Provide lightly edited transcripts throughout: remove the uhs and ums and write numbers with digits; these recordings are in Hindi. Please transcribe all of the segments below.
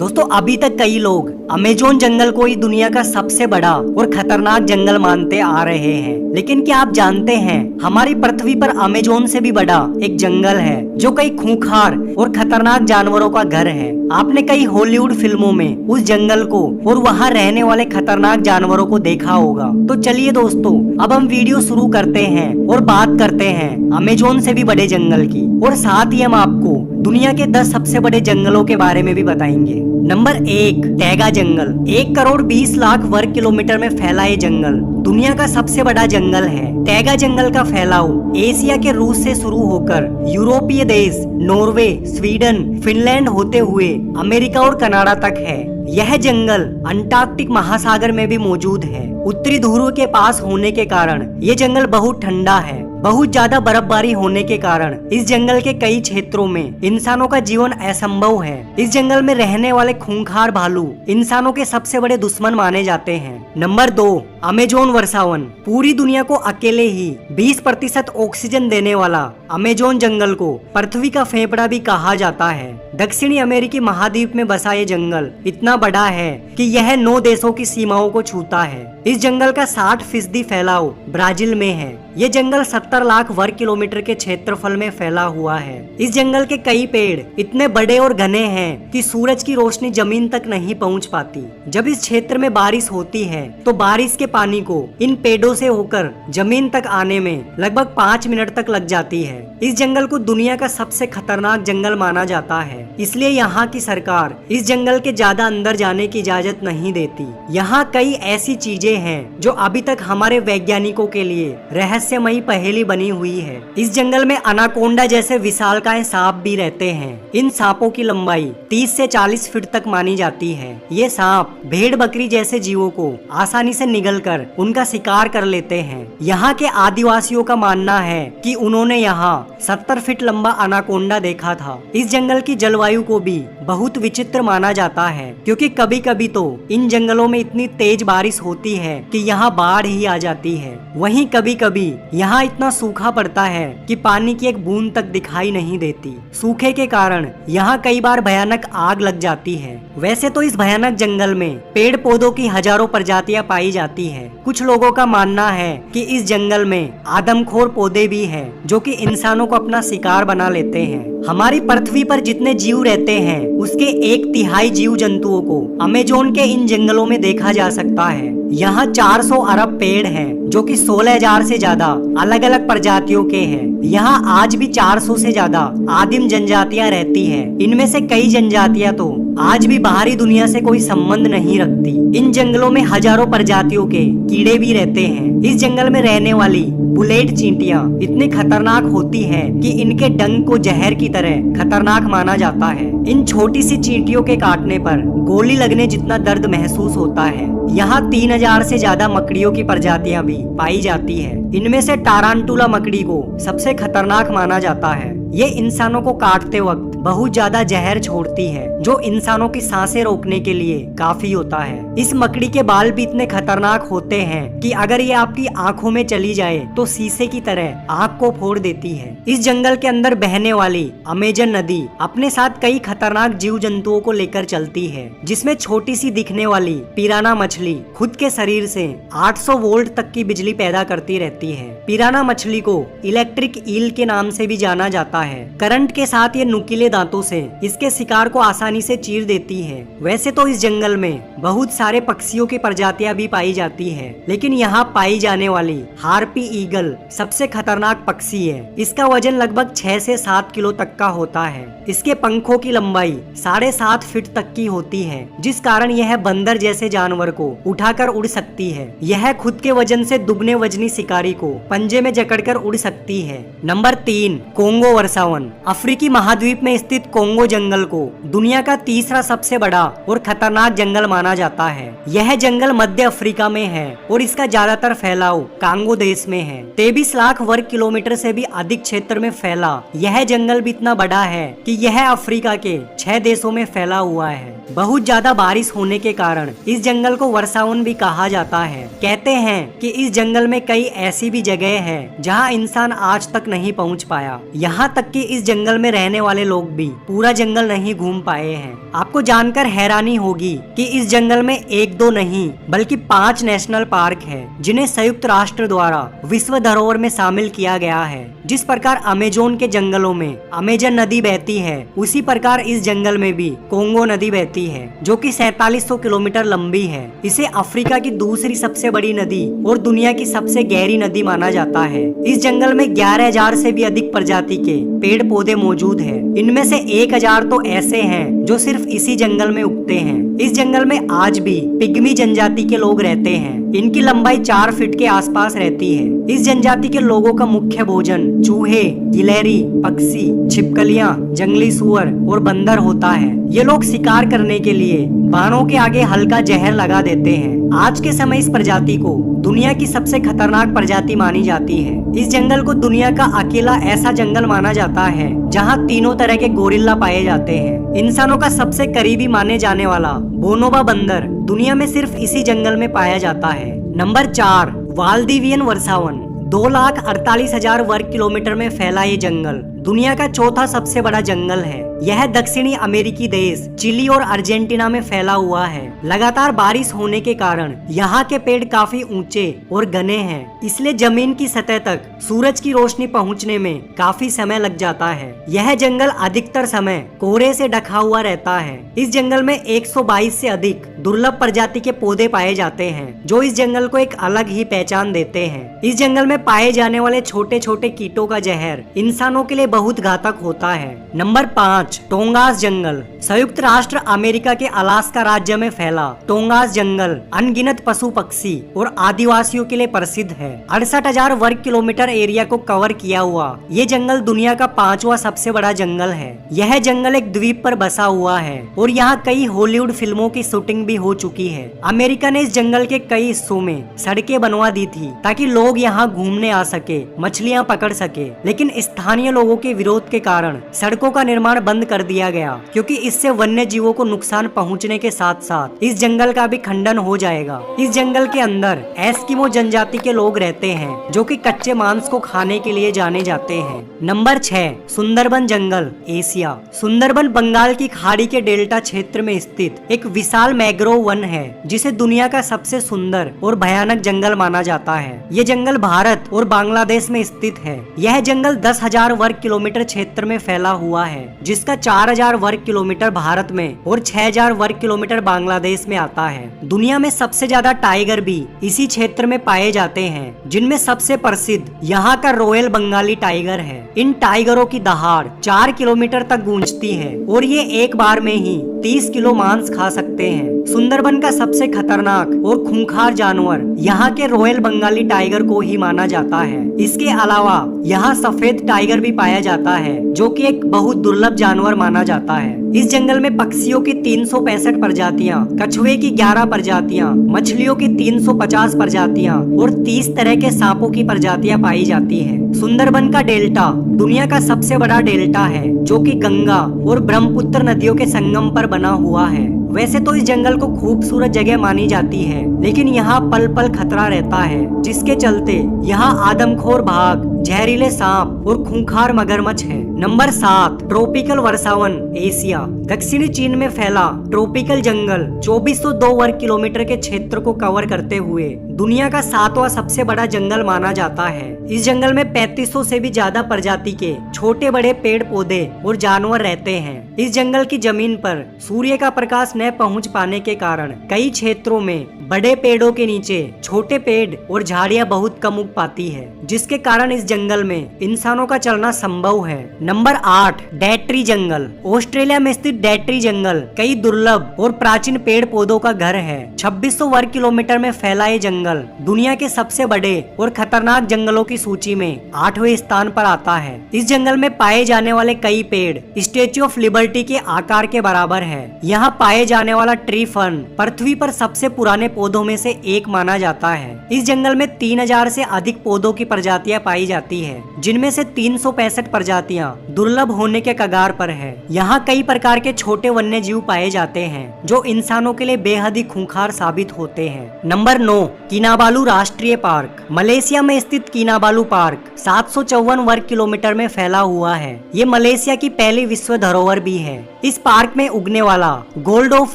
दोस्तों अभी तक कई लोग अमेज़न जंगल को ही दुनिया का सबसे बड़ा और खतरनाक जंगल मानते आ रहे हैं, लेकिन क्या आप जानते हैं हमारी पृथ्वी पर अमेज़न से भी बड़ा एक जंगल है जो कई खूंखार और खतरनाक जानवरों का घर है। आपने कई हॉलीवुड फिल्मों में उस जंगल को और वहाँ रहने वाले खतरनाक जानवरों को देखा होगा। तो चलिए दोस्तों अब हम वीडियो शुरू करते हैं और बात करते हैं अमेज़न से भी बड़े जंगल की, और साथ ही हम आपको दुनिया के 10 सबसे बड़े जंगलों के बारे में भी बताएंगे। नंबर 1, टैगा जंगल। 1 करोड़ 20 लाख वर्ग किलोमीटर में फैला ये जंगल दुनिया का सबसे बड़ा जंगल है। टैगा जंगल का फैलाव एशिया के रूस से शुरू होकर यूरोपीय देश नॉर्वे, स्वीडन, फिनलैंड होते हुए अमेरिका और कनाडा तक है। यह जंगल अंटार्कटिक महासागर में भी मौजूद है। उत्तरी ध्रुव के पास होने के कारण ये जंगल बहुत ठंडा है। बहुत ज्यादा बर्फबारी होने के कारण इस जंगल के कई क्षेत्रों में इंसानों का जीवन असंभव है। इस जंगल में रहने वाले खूंखार भालू इंसानों के सबसे बड़े दुश्मन माने जाते हैं। नंबर 2, अमेज़न वर्षावन। पूरी दुनिया को अकेले ही 20% ऑक्सीजन देने वाला अमेज़न जंगल को पृथ्वी का फेफड़ा भी कहा जाता है। दक्षिणी अमेरिकी महाद्वीप में बसा ये जंगल इतना बड़ा है कि यह 9 देशों की सीमाओं को छूता है। इस जंगल का 60% फैलाव ब्राजील में है। ये जंगल 70 लाख वर्ग किलोमीटर के क्षेत्रफल में फैला हुआ है। इस जंगल के कई पेड़ इतने बड़े और घने हैं कि सूरज की रोशनी जमीन तक नहीं पहुंच पाती। जब इस क्षेत्र में बारिश होती है तो बारिश के पानी को इन पेड़ों से होकर जमीन तक आने में लगभग 5 मिनट तक लग जाती है। इस जंगल को दुनिया का सबसे खतरनाक जंगल माना जाता है, इसलिए यहाँ की सरकार इस जंगल के ज्यादा अंदर जाने की इजाजत नहीं देती। यहाँ कई ऐसी चीजें हैं जो अभी तक हमारे वैज्ञानिकों के लिए रहस्यमयी पहेली बनी हुई है। इस जंगल में अनाकोंडा जैसे विशालकाय सांप भी रहते हैं। इन सांपों की लंबाई 30 से 40 फीट तक मानी जाती है। ये सांप भेड़ बकरी जैसे जीवों को आसानी से निगलकर उनका शिकार कर लेते हैं। यहाँ के आदिवासियों का मानना है कि उन्होंने यहाँ 70 फीट लंबा अनाकोंडा देखा था। इस जंगल की जलवायु को भी बहुत विचित्र माना जाता है, क्योंकि कभी कभी तो इन जंगलों में इतनी तेज बारिश होती है कि यहाँ बाढ़ ही आ जाती है। वहीं कभी कभी यहाँ इतना सूखा पड़ता है कि पानी की एक बूंद तक दिखाई नहीं देती। सूखे के कारण यहाँ कई बार भयानक आग लग जाती है। वैसे तो इस भयानक जंगल में पेड़ पौधों की हजारों प्रजातियां पाई जाती है। कुछ लोगों का मानना है कि इस जंगल में आदमखोर पौधे भी हैं जो कि इंसानों को अपना शिकार बना लेते हैं। हमारी पृथ्वी पर जितने जीव रहते हैं उसके 1/3 जीव जंतुओं को अमेज़न के इन जंगलों में देखा जा सकता है। यहाँ 400 अरब पेड़ हैं जो कि 16,000 से ज्यादा अलग अलग प्रजातियों के हैं। यहाँ आज भी 400 से ज्यादा आदिम जनजातियाँ रहती हैं। इनमें से कई जनजातियाँ तो आज भी बाहरी दुनिया से कोई संबंध नहीं रखती। इन जंगलों में हजारों प्रजातियों के कीड़े भी रहते हैं। इस जंगल में रहने वाली बुलेट चींटियां इतनी खतरनाक होती हैं कि इनके डंक को जहर की तरह खतरनाक माना जाता है। इन छोटी सी चींटियों के काटने पर गोली लगने जितना दर्द महसूस होता है। यहाँ 3000 से ज्यादा मकड़ियों की प्रजातियां भी पाई जाती है। इनमें से टारांटुला मकड़ी को सबसे खतरनाक माना जाता है। ये इंसानों को काटते वक्त बहुत ज्यादा जहर छोड़ती है जो इंसानों की सांसें रोकने के लिए काफी होता है। इस मकड़ी के बाल भी इतने खतरनाक होते हैं कि अगर ये आपकी आंखों में चली जाए तो शीशे की तरह आंख को फोड़ देती है। इस जंगल के अंदर बहने वाली अमेज़न नदी अपने साथ कई खतरनाक जीव जंतुओं को लेकर चलती है, जिसमें छोटी सी दिखने वाली पिराना मछली खुद के शरीर से 800 वोल्ट तक की बिजली पैदा करती रहती है। पिराना मछली को इलेक्ट्रिक ईल के नाम से भी जाना जाता है। करंट के साथ ये नुकीले दांतों से इसके शिकार को आसानी से चीर देती है। वैसे तो इस जंगल में बहुत सारे पक्षियों की प्रजातियां भी पाई जाती है, लेकिन यहाँ पाई जाने वाली हार्पी ईगल सबसे खतरनाक पक्षी है। इसका वजन लगभग 6 से 7 किलो तक का होता है। इसके पंखों की लंबाई 7.5 फीट तक की होती है, जिस कारण यह बंदर जैसे जानवर को उठाकर उड़ सकती है। यह खुद के वजन से दुगने वजनी शिकारी को पंजे में जकड़कर उड़ सकती है। नंबर 3, कोंगो वर्षावन। अफ्रीकी महाद्वीप में स्थित कोंगो जंगल को दुनिया का तीसरा सबसे बड़ा और खतरनाक जंगल माना जाता है। यह जंगल मध्य अफ्रीका में है और इसका ज्यादातर फैलाव कांगो देश में है। 23 लाख वर्ग किलोमीटर से भी अधिक क्षेत्र में फैला यह जंगल भी इतना बड़ा है कि यह अफ्रीका के 6 देशों में फैला हुआ है। बहुत ज्यादा बारिश होने के कारण इस जंगल को वर्षावन भी कहा जाता है। कहते हैं कि इस जंगल में कई ऐसी भी जगह है जहां इंसान आज तक नहीं पहुंच पाया। यहाँ तक कि इस जंगल में रहने वाले लोग भी पूरा जंगल नहीं घूम पाए हैं। आपको जानकर हैरानी होगी कि इस जंगल में एक दो नहीं बल्कि 5 नेशनल पार्क है जिन्हें संयुक्त राष्ट्र द्वारा विश्व धरोहर में शामिल किया गया है। जिस प्रकार अमेजोन के जंगलों में अमेजन नदी बहती है, उसी प्रकार इस जंगल में भी कोंगो नदी बहती है जो कि 4700 किलोमीटर लंबी है। इसे अफ्रीका की दूसरी सबसे बड़ी नदी और दुनिया की सबसे गहरी नदी माना जाता है। इस जंगल में 11,000 से भी अधिक प्रजाति के पेड़ पौधे मौजूद है। इनमें से 1,000 तो ऐसे हैं जो सिर्फ इसी जंगल में उगते हैं। इस जंगल में आज भी पिग्मी जनजाति के लोग रहते हैं। इनकी लंबाई 4 फीट के आसपास रहती है। इस जनजाति के लोगों का मुख्य भोजन चूहे, गिलहरी, पक्षी, छिपकलियां, जंगली सुअर और बंदर होता है। ये लोग शिकार करने के लिए बाणों के आगे हल्का जहर लगा देते हैं। आज के समय इस प्रजाति को दुनिया की सबसे खतरनाक प्रजाति मानी जाती है। इस जंगल को दुनिया का अकेला ऐसा जंगल माना जाता है जहां तीनों तरह के गोरिल्ला पाए जाते हैं। इंसानों का सबसे करीबी माने जाने वाला बोनोबा बंदर दुनिया में सिर्फ इसी जंगल में पाया जाता है। नंबर 4, वाल्दिवियन वर्षावन। 2,48,000 वर्ग किलोमीटर में फैला ये जंगल दुनिया का चौथा सबसे बड़ा जंगल है। यह दक्षिणी अमेरिकी देश चिली और अर्जेंटीना में फैला हुआ है। लगातार बारिश होने के कारण यहाँ के पेड़ काफी ऊंचे और घने हैं, इसलिए जमीन की सतह तक सूरज की रोशनी पहुँचने में काफी समय लग जाता है। यह जंगल अधिकतर समय कोहरे से ढका हुआ रहता है। इस जंगल में 122 से अधिक दुर्लभ प्रजाति के पौधे पाए जाते हैं जो इस जंगल को एक अलग ही पहचान देते हैं। इस जंगल में पाए जाने वाले छोटे छोटे कीटों का जहर इंसानों के लिए बहुत घातक होता है। नंबर 5, टोंगास जंगल। संयुक्त राष्ट्र अमेरिका के अलास्का राज्य में फैला टोंगास जंगल अनगिनत पशु पक्षी और आदिवासियों के लिए प्रसिद्ध है। 68,000 वर्ग किलोमीटर एरिया को कवर किया हुआ ये जंगल दुनिया का 5वां सबसे बड़ा जंगल है। यह जंगल एक द्वीप पर बसा हुआ है और यहाँ कई हॉलीवुड फिल्मों की शूटिंग भी हो चुकी है। अमेरिका ने इस जंगल के कई हिस्सों में सड़कें बनवा दी थी ताकि लोग यहाँ घूमने आ सके, मछलियाँ पकड़ सके, लेकिन स्थानीय लोगों के विरोध के कारण सड़कों का निर्माण बंद कर दिया गया क्योंकि इससे वन्य जीवों को नुकसान पहुंचने के साथ साथ इस जंगल का भी खंडन हो जाएगा। इस जंगल के अंदर एस्किमो जनजाति के लोग रहते हैं जो कि कच्चे मांस को खाने के लिए जाने जाते हैं। नंबर 6, सुंदरबन जंगल, एशिया। सुंदरबन बंगाल की खाड़ी के डेल्टा क्षेत्र में स्थित एक विशाल मैंग्रोव वन है जिसे दुनिया का सबसे सुंदर और भयानक जंगल माना जाता है। ये जंगल भारत और बांग्लादेश में स्थित है। यह जंगल 10,000 वर्ग किलोमीटर क्षेत्र में फैला हुआ है जिसका 4,000 वर्ग किलोमीटर भारत में और 6,000 वर्ग किलोमीटर बांग्लादेश में आता है। दुनिया में सबसे ज्यादा टाइगर भी इसी क्षेत्र में पाए जाते हैं जिनमें सबसे प्रसिद्ध यहाँ का रॉयल बंगाली टाइगर है। इन टाइगरों की दहाड़ 4 किलोमीटर तक गूंजती है और ये एक बार में ही 30 किलो मांस खा सकते हैं। सुंदरबन का सबसे खतरनाक और खूंखार जानवर यहाँ के रॉयल बंगाली टाइगर को ही माना जाता है। इसके अलावा यहाँ सफेद टाइगर भी पाया जाता है जो कि एक बहुत दुर्लभ जानवर माना जाता है। इस जंगल में पक्षियों की 365 प्रजातियां, कछुए की 11 प्रजातियां, मछलियों की 350 प्रजातियां और 30 तरह के सांपों की प्रजातियां पाई जाती हैं। सुंदरबन का डेल्टा दुनिया का सबसे बड़ा डेल्टा है जो कि गंगा और ब्रह्मपुत्र नदियों के संगम पर बना हुआ है। वैसे तो इस जंगल को खूबसूरत जगह मानी जाती है लेकिन यहाँ पल पल खतरा रहता है जिसके चलते यहाँ आदमखोर बाघ, जहरीले सांप और खूंखार मगरमच्छ है। नंबर 7, ट्रॉपिकल वर्षावन, एशिया। दक्षिणी चीन में फैला ट्रॉपिकल जंगल 2402 वर्ग किलोमीटर के क्षेत्र को कवर करते हुए दुनिया का 7वां सबसे बड़ा जंगल माना जाता है। इस जंगल में 3500 से भी ज्यादा प्रजाति के छोटे बड़े पेड़ पौधे और जानवर रहते हैं। इस जंगल की जमीन पर सूर्य का प्रकाश न पहुंच पाने के कारण कई क्षेत्रों में बड़े पेड़ों के नीचे छोटे पेड़ और झाड़ियां बहुत कम उग पाती है जिसके कारण इस जंगल में इंसानों का चलना संभव है। नंबर 8, डैट्री जंगल। ऑस्ट्रेलिया में स्थित डैट्री जंगल कई दुर्लभ और प्राचीन पेड़ पौधों का घर है। 2600 वर्ग किलोमीटर में फैला ये जंगल दुनिया के सबसे बड़े और खतरनाक जंगलों की सूची में 8वें स्थान पर आता है। इस जंगल में पाए जाने वाले कई पेड़ स्टेच्यू ऑफ लिबर्टी के आकार के बराबर है। यहाँ पाए जाने वाला ट्री फर्न पृथ्वी पर सबसे पुराने पौधों में से एक माना जाता है। इस जंगल में 3000 से अधिक पौधों की प्रजातियां पाई जाती है जिनमें से 365 प्रजातियां दुर्लभ होने के कगार पर है। यहाँ कई प्रकार के छोटे वन्य जीव पाए जाते हैं जो इंसानों के लिए बेहद ही खूंखार साबित होते हैं। नंबर 9, किनाबालू राष्ट्रीय पार्क। मलेशिया में स्थित किनाबालू पार्क 754 वर्ग किलोमीटर में फैला हुआ है। ये मलेशिया की पहली विश्व धरोहर भी है। इस पार्क में उगने वाला गोल्ड ऑफ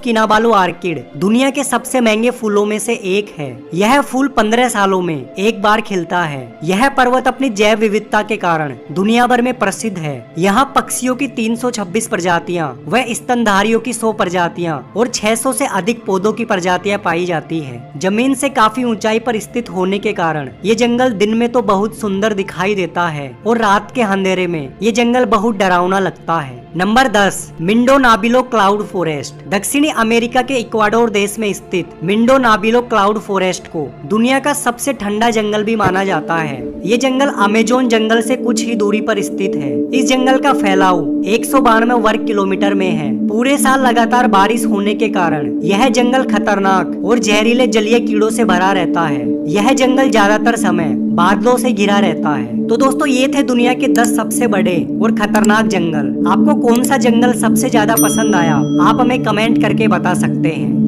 किनाबालू ऑर्किड दुनिया के सबसे महंगे फूलों में से एक है। यह फूल 15 सालों में एक बार खिलता है। यह पर्वत अपनी जैव विविधता के कारण दुनिया भर में प्रसिद्ध है। यहाँ पक्षियों की 326 प्रजातियाँ व स्तनधारियों की 100 प्रजातियाँ और 600 से अधिक पौधों की प्रजातियाँ पाई जाती है। जमीन से काफी ऊंचाई पर स्थित होने के कारण ये जंगल दिन में तो बहुत सुंदर दिखाई देता है और रात के अंधेरे में ये जंगल बहुत डरावना लगता है। Number 10, Mindo Nambillo cloud forest. दक्षिणी अमेरिका के इक्वाडोर देश में स्थित मिंडो नाबिलो क्लाउड फॉरेस्ट को दुनिया का सबसे ठंडा जंगल भी माना जाता है। ये जंगल अमेजोन जंगल से कुछ ही दूरी पर स्थित है। इस जंगल का फैलाव 192 वर्ग किलोमीटर में है। पूरे साल लगातार बारिश होने के कारण यह जंगल खतरनाक और जहरीले जलीय कीड़ों से भरा रहता है। यह जंगल ज्यादातर समय बादलों से घिरा रहता है। तो दोस्तों ये थे दुनिया के 10 सबसे बड़े और खतरनाक जंगल। आपको कौन सा जंगल सबसे ज्यादा पसंद आया, आप हमें कमेंट करके बता सकते हैं।